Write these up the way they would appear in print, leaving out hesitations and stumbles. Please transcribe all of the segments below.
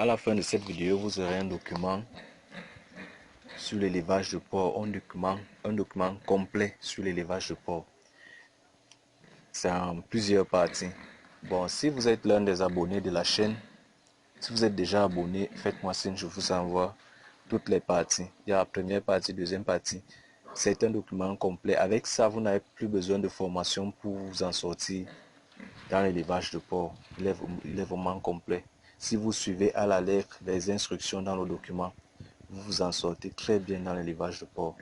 À la fin de cette vidéo, vous aurez un document sur l'élevage de porc, un document complet sur l'élevage de porc. C'est en plusieurs parties. Bon, si vous êtes l'un des abonnés de la chaîne, si vous êtes déjà abonné, faites-moi signe, je vous envoie toutes les parties. Il y a la première partie, deuxième partie. C'est un document complet. Avec ça, vous n'avez plus besoin de formation pour vous en sortir dans l'élevage de porc. Il est vraiment complet. Si vous suivez à la lettre les instructions dans le document, vous vous en sortez très bien dans l'élevage de porc.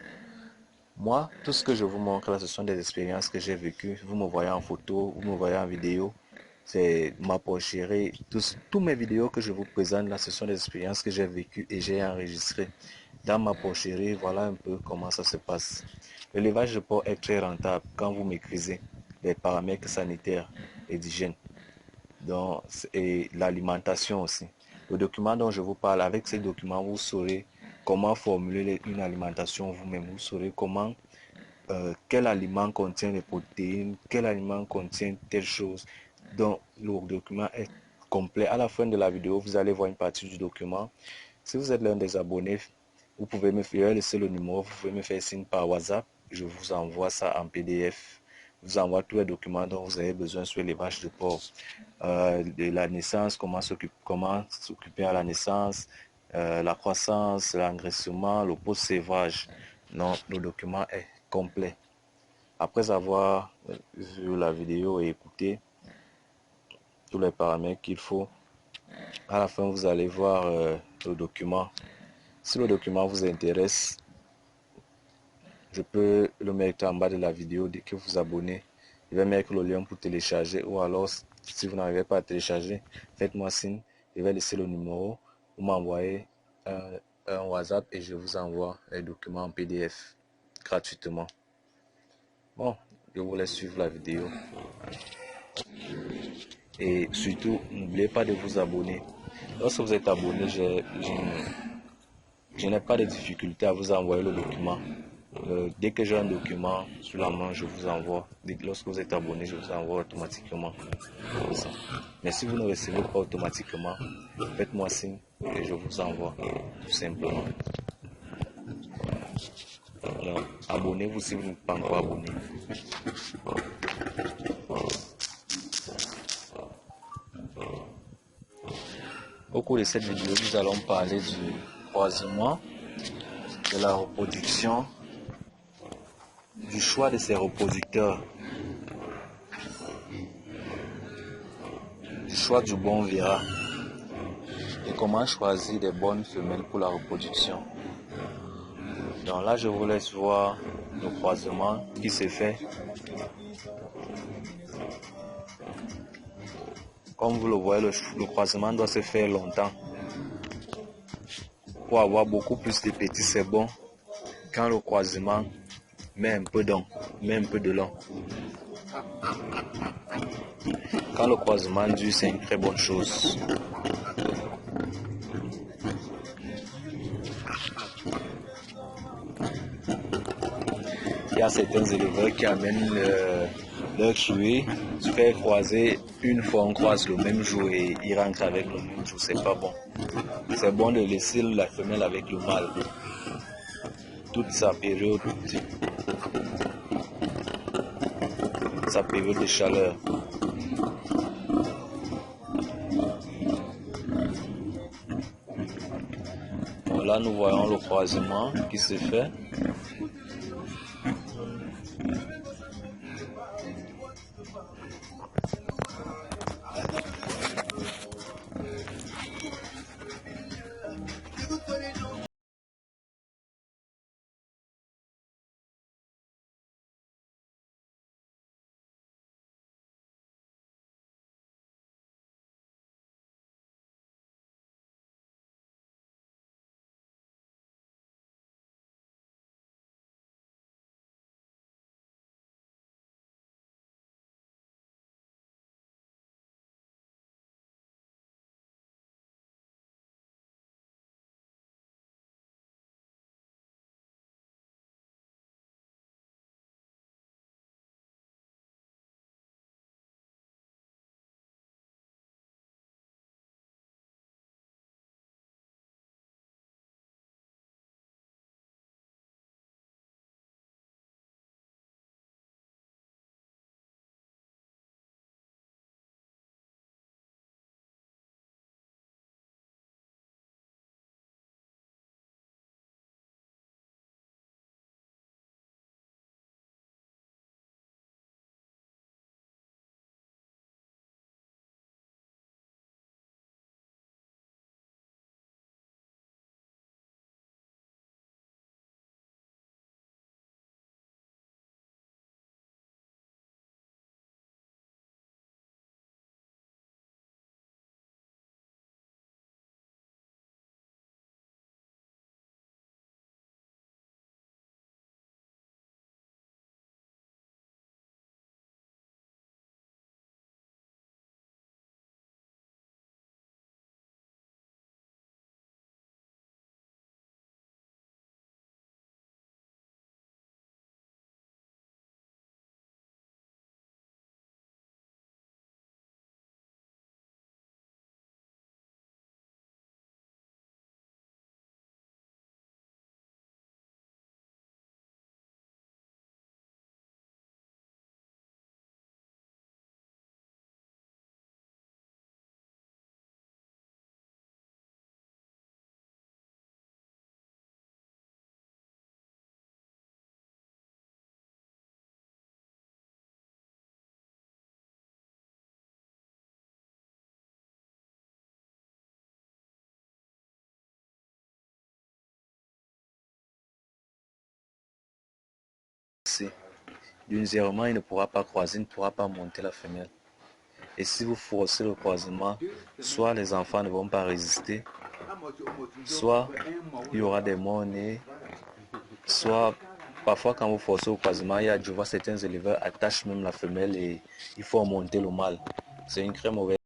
Moi, tout ce que je vous montre là, ce sont des expériences que j'ai vécues. Vous me voyez en photo, vous me voyez en vidéo. C'est ma porcherie. Tous mes vidéos que je vous présente là, ce sont des expériences que j'ai vécues et j'ai enregistrées. Dans ma porcherie, voilà un peu comment ça se passe. L'élevage de porc est très rentable quand vous maîtrisez les paramètres sanitaires et d'hygiène. Et l'alimentation aussi. Le document dont je vous parle, avec ces documents, vous saurez comment formuler une alimentation vous-même. Vous saurez comment, quel aliment contient les protéines, quel aliment contient telle chose. Donc, le document est complet. À la fin de la vidéo, vous allez voir une partie du document. Si vous êtes l'un des abonnés, vous pouvez me faire laisser le numéro, vous pouvez me faire signe par WhatsApp. Je vous envoie ça en PDF. Je vous envoie tous les documents dont vous avez besoin sur l'élevage de porc. De la naissance, comment s'occuper à la naissance, la croissance, l'engraissement, le post-sévrage. Non, le document est complet. Après avoir vu la vidéo et écouté tous les paramètres qu'il faut, à la fin vous allez voir le document. Si le document vous intéresse, je peux le mettre en bas de la vidéo dès que vous vous abonnez. Je vais mettre le lien pour télécharger, ou alors si vous n'arrivez pas à télécharger, faites-moi signe. Je vais laisser le numéro, vous m'envoyez un WhatsApp et je vous envoie les documents en PDF gratuitement. Bon, je vous laisse suivre la vidéo. Et surtout, n'oubliez pas de vous abonner. Lorsque vous êtes abonné, je n'ai pas de difficulté à vous envoyer le document. Dès que j'ai un document sur la main, je vous envoie. Lorsque vous êtes abonné, je vous envoie automatiquement. Mais si vous ne recevez pas automatiquement, faites-moi signe et je vous envoie tout simplement. Donc, abonnez-vous si vous n'êtes pas encore abonné. Au cours de cette vidéo, nous allons parler du croisement, de la reproduction, du choix de ses reproducteurs, du choix du bon virat et comment choisir des bonnes femelles pour la reproduction. Donc là, je vous laisse voir le croisement qui se fait. Comme vous le voyez, le croisement doit se faire longtemps. Pour avoir beaucoup plus de petits, c'est bon quand le croisement met un peu d'on, met un peu de long. Quand le croisement dure, c'est une très bonne chose. Il y a certains éleveurs qui amènent leur cruet, se faire croiser une fois, on croise le même jour et ils rentrent avec le même jour. C'est pas bon. C'est bon de laisser la femelle avec le mâle toute sa période de chaleur. Bon, là, nous voyons le croisement qui se fait. D'une zèrement, il ne pourra pas croiser, il ne pourra pas monter la femelle. Et si vous forcez le croisement, soit les enfants ne vont pas résister, soit il y aura des morts-nés, soit parfois quand vous forcez au croisement, je vois certains éleveurs attachent même la femelle et il faut monter le mâle. C'est une très mauvaise.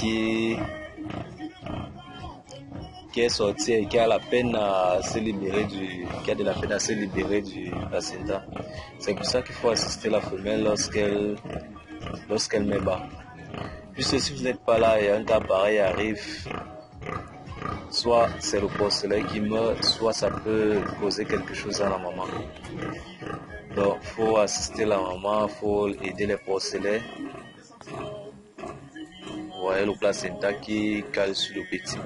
Qui est sorti et qui a la peine à se libérer qui a de la peine à se libérer du placenta. C'est pour ça qu'il faut assister la femelle lorsqu'elle met bas. Puisque si vous n'êtes pas là et un cas pareil arrive, soit c'est le porcelet qui meurt, soit ça peut causer quelque chose à la maman. Donc il faut assister la maman, il faut aider les porcelets. Vous voyez le placenta qui cale sur le petit.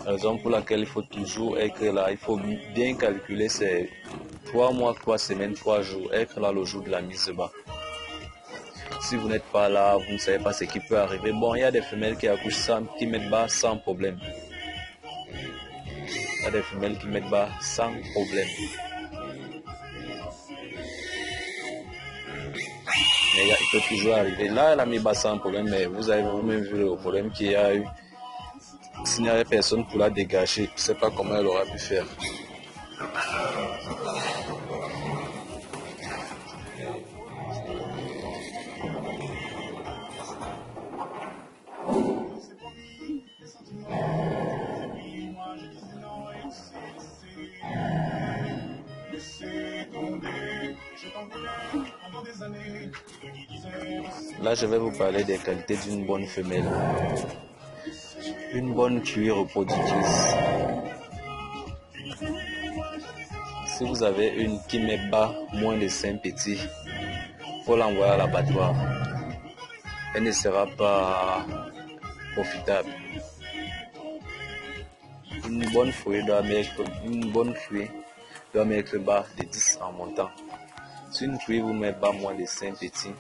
La raison pour laquelle il faut toujours être là, il faut bien calculer ces 3 mois, 3 semaines, 3 jours, être là le jour de la mise bas. Si vous n'êtes pas là, vous ne savez pas ce qui peut arriver. Bon, il y a des femelles qui accouchent qui mettent bas sans problème. Il y a des femelles qui mettent bas sans problème. Mais il peut toujours arriver. Là, elle a mis bas sans problème, mais vous avez vous-même vu le problème qu'il y a eu. S'il n'y avait personne pour la dégager, je ne sais pas comment elle aura pu faire. Là, je vais vous parler des qualités d'une bonne femelle. Une bonne cuir reproductrice. Si vous avez une qui met bas moins de 5 petits, il faut l'envoyer à l'abattoir. Elle ne sera pas profitable. Une bonne fruit doit mettre bas de 10 en montant. Si une fruit vous met bas moins de 5 petits,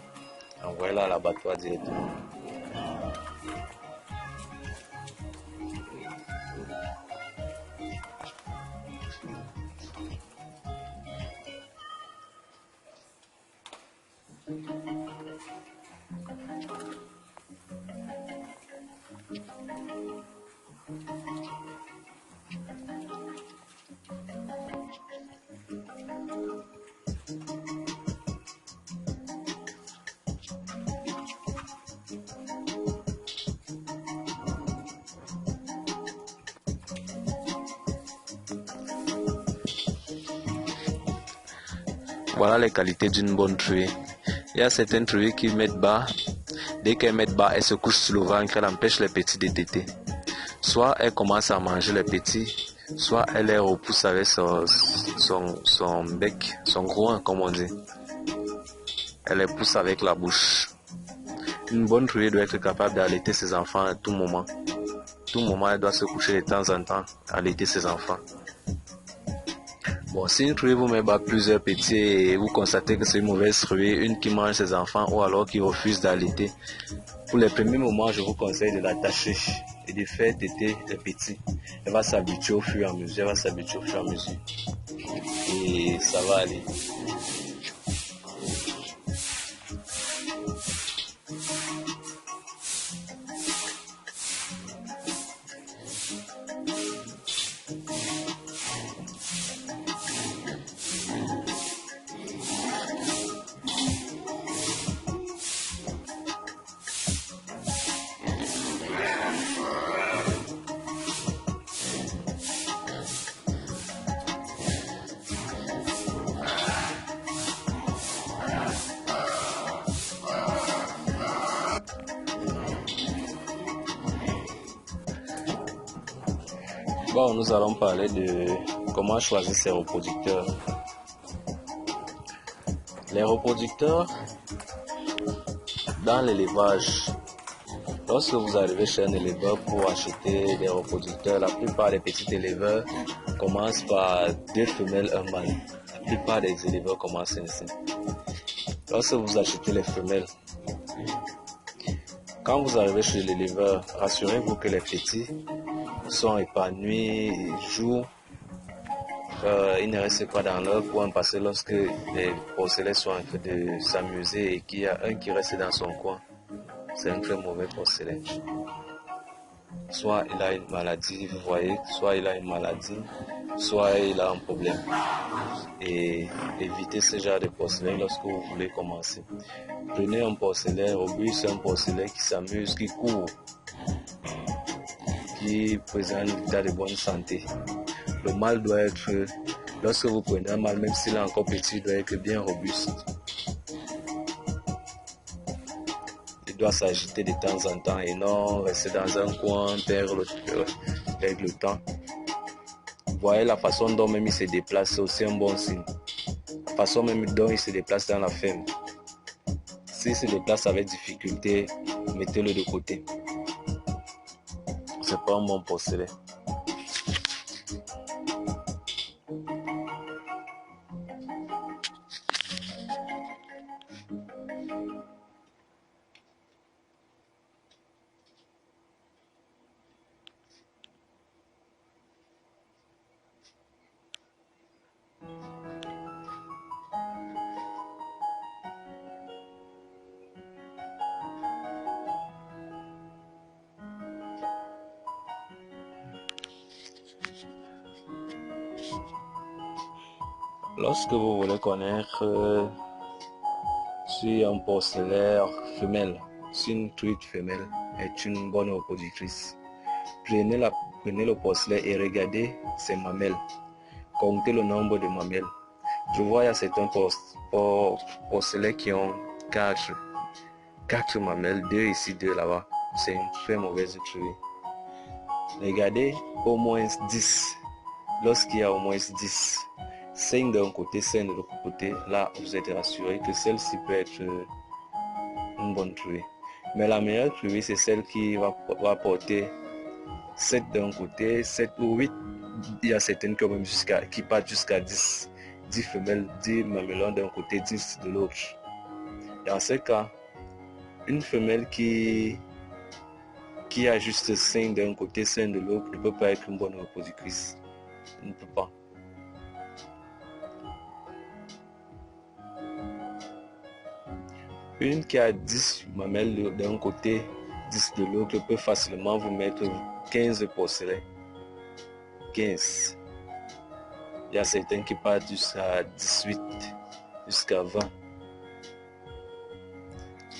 envoyez-la à l'abattoir directement. Voilà les qualités d'une bonne truie. Il y a certaines truies qui mettent bas. Dès qu'elles mettent bas, elles se couchent sur le ventre, elles empêchent les petits de téter. Soit elles commencent à manger les petits, soit elles les repoussent avec son son bec, son groin comme on dit. Elle les pousse avec la bouche. Une bonne truie doit être capable d'allaiter ses enfants à tout moment. Tout moment, elle doit se coucher de temps en temps, allaiter ses enfants. Bon, si une truie vous met plusieurs petits et vous constatez que c'est une mauvaise truie, une qui mange ses enfants ou alors qui refuse d'allaiter, pour les premiers moments, je vous conseille de l'attacher et de faire téter les petits. Elle va s'habituer au fur et à mesure, et ça va aller. Bon, nous allons parler de comment choisir ses reproducteurs. Les reproducteurs, dans l'élevage, lorsque vous arrivez chez un éleveur pour acheter des reproducteurs, la plupart des petits éleveurs commencent par 2 femelles, un mâle. La plupart des éleveurs commencent ainsi. Lorsque vous achetez les femelles, quand vous arrivez chez l'éleveur, rassurez-vous que les petits sont épanouis, ils jouent, ils ne restent pas dans leur coin parce que lorsque les porcelets sont en train de s'amuser et qu'il y a un qui reste dans son coin, c'est un très mauvais porcelet. Soit il a une maladie, vous voyez, soit il a une maladie, soit il a un problème. Et évitez ce genre de porcelain lorsque vous voulez commencer. Prenez un porcelet robuste, un porcelet qui s'amuse, qui court, qui présente l'état de bonne santé. Le mâle doit être, lorsque vous prenez un mâle, même s'il est encore petit, il doit être bien robuste. Il doit s'agiter de temps en temps et non rester dans un coin, perdre le temps. Vous voyez la façon dont même il se déplace, c'est aussi un bon signe. La façon même dont il se déplace dans la ferme. S'il se déplace avec difficulté, mettez-le de côté. C'est pas un bon porcelet. Lorsque vous voulez connaître si un porcelet femelle, si une truite femelle est une bonne reproductrice, prenez le porcelet et regardez ses mamelles. Comptez le nombre de mamelles. Je vois il y a certains porcelets qui ont 4 mamelles, 2 ici, 2 là-bas. C'est une très mauvaise truie. Regardez au moins 10. Lorsqu'il y a au moins 10, 5 d'un côté, 5 de l'autre côté, là vous êtes rassuré que celle-ci peut être une bonne truie. Mais la meilleure truie, c'est celle qui va porter 7 d'un côté, 7 ou 8. Il y a certaines qui partent jusqu'à 10. 10 femelles, 10 mamelons d'un côté, 10 de l'autre. Dans ce cas, une femelle qui a juste 5 d'un côté, 5 de l'autre, ne peut pas être une bonne reproductrice. Elle ne peut pas. Une qui a 10 mamelles d'un côté, 10 de l'autre, peut facilement vous mettre 15 porcelets. 15. Il y a certains qui partent jusqu'à 18, jusqu'à 20.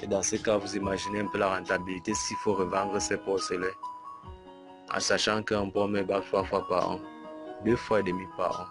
Et dans ce cas, vous imaginez un peu la rentabilité s'il faut revendre ces porcelets. En sachant qu'un bon met 3 fois par an, 2 fois et demi par an.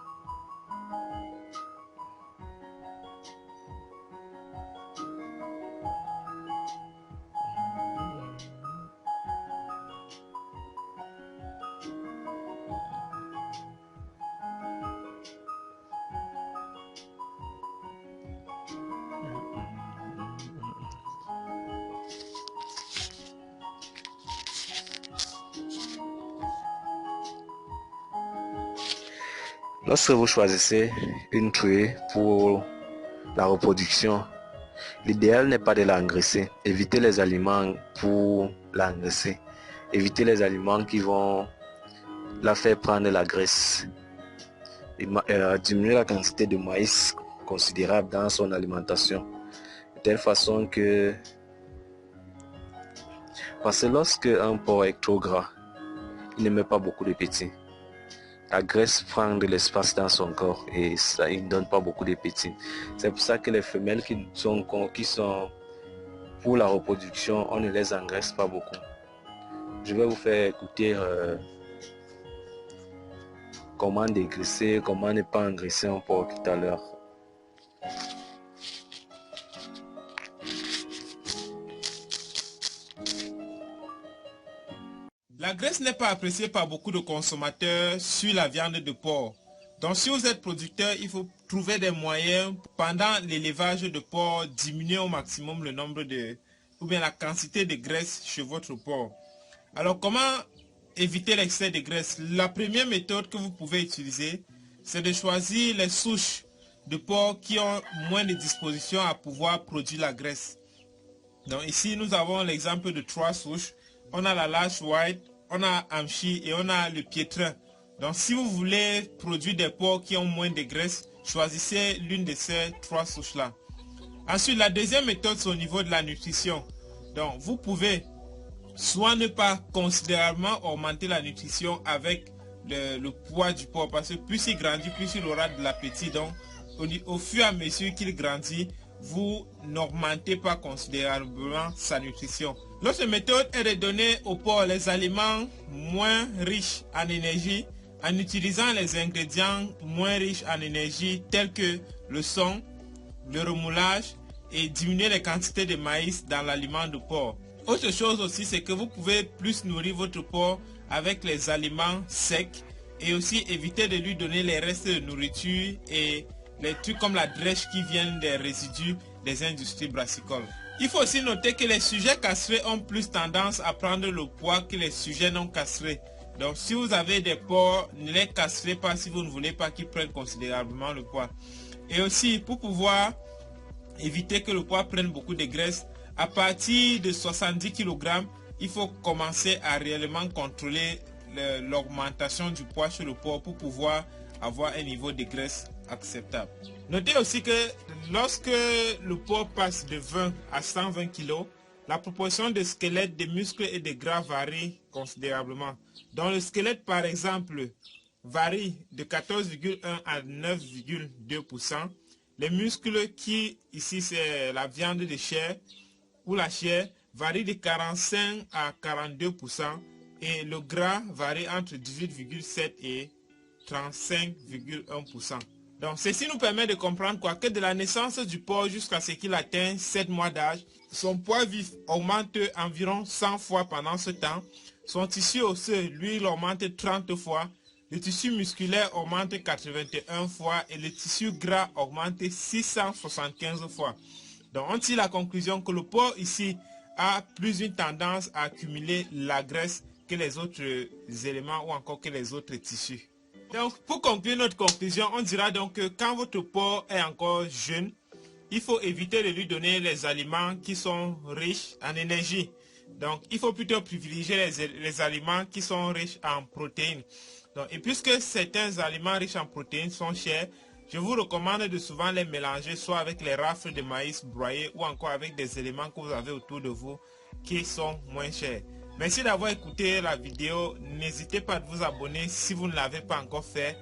Lorsque vous choisissez une truie pour la reproduction, l'idéal n'est pas de l'engraisser. Évitez les aliments pour l'engraisser. Évitez les aliments qui vont la faire prendre la graisse. Diminuer la quantité de maïs considérable dans son alimentation. De telle façon que... Parce que lorsque un porc est trop gras, il ne met pas beaucoup de petits. La graisse prend de l'espace dans son corps et ça, il ne donne pas beaucoup de petits. C'est pour ça que les femelles qui sont pour la reproduction, on ne les engraisse pas beaucoup. Je vais vous faire écouter comment dégraisser, comment ne pas engraisser un porc tout à l'heure. La graisse n'est pas appréciée par beaucoup de consommateurs sur la viande de porc. Donc si vous êtes producteur, il faut trouver des moyens pendant l'élevage de porc, diminuer au maximum le nombre ou bien la quantité de graisse chez votre porc. Alors comment éviter l'excès de graisse? La première méthode que vous pouvez utiliser, c'est de choisir les souches de porc qui ont moins de disposition à pouvoir produire la graisse. Donc ici nous avons l'exemple de 3 souches. On a la Lash White, on a Hampshire et on a le Piétrin. Donc si vous voulez produire des porcs qui ont moins de graisse, choisissez l'une de ces 3 souches-là. Ensuite, la deuxième méthode, c'est au niveau de la nutrition. Donc vous pouvez soit ne pas considérablement augmenter la nutrition avec le poids du porc, parce que plus il grandit, plus il aura de l'appétit. Donc au fur et à mesure qu'il grandit, vous n'augmentez pas considérablement sa nutrition. L'autre méthode est de donner au porc les aliments moins riches en énergie en utilisant les ingrédients moins riches en énergie tels que le son, le remoulage et diminuer les quantités de maïs dans l'aliment du porc. Autre chose aussi, c'est que vous pouvez plus nourrir votre porc avec les aliments secs et aussi éviter de lui donner les restes de nourriture et les trucs comme la drèche qui viennent des résidus des industries brassicoles. Il faut aussi noter que les sujets castrés ont plus tendance à prendre le poids que les sujets non castrés. Donc si vous avez des porcs, ne les castrez pas si vous ne voulez pas qu'ils prennent considérablement le poids. Et aussi pour pouvoir éviter que le porc prenne beaucoup de graisse, à partir de 70 kg, il faut commencer à réellement contrôler l'augmentation du poids chez le porc pour pouvoir avoir un niveau de graisse acceptable. Notez aussi que lorsque le porc passe de 20 à 120 kg, la proportion de squelette, de muscles et de gras varie considérablement. Donc le squelette par exemple varie de 14,1 à 9,2%. Les muscles qui ici c'est la viande de chair ou la chair varie de 45 à 42% et le gras varie entre 18,7 et 35,1%. Donc ceci nous permet de comprendre quoi, que de la naissance du porc jusqu'à ce qu'il atteigne 7 mois d'âge, son poids vif augmente environ 100 fois pendant ce temps, son tissu osseux lui il augmente 30 fois, le tissu musculaire augmente 81 fois et le tissu gras augmente 675 fois. Donc on tire la conclusion que le porc ici a plus une tendance à accumuler la graisse que les autres éléments ou encore que les autres tissus. Donc pour conclure notre conclusion, on dira donc que quand votre porc est encore jeune, il faut éviter de lui donner les aliments qui sont riches en énergie. Donc il faut plutôt privilégier les aliments qui sont riches en protéines. Donc, et puisque certains aliments riches en protéines sont chers, je vous recommande de souvent les mélanger soit avec les rafles de maïs broyés ou encore avec des éléments que vous avez autour de vous qui sont moins chers. Merci d'avoir écouté la vidéo. N'hésitez pas à vous abonner si vous ne l'avez pas encore fait.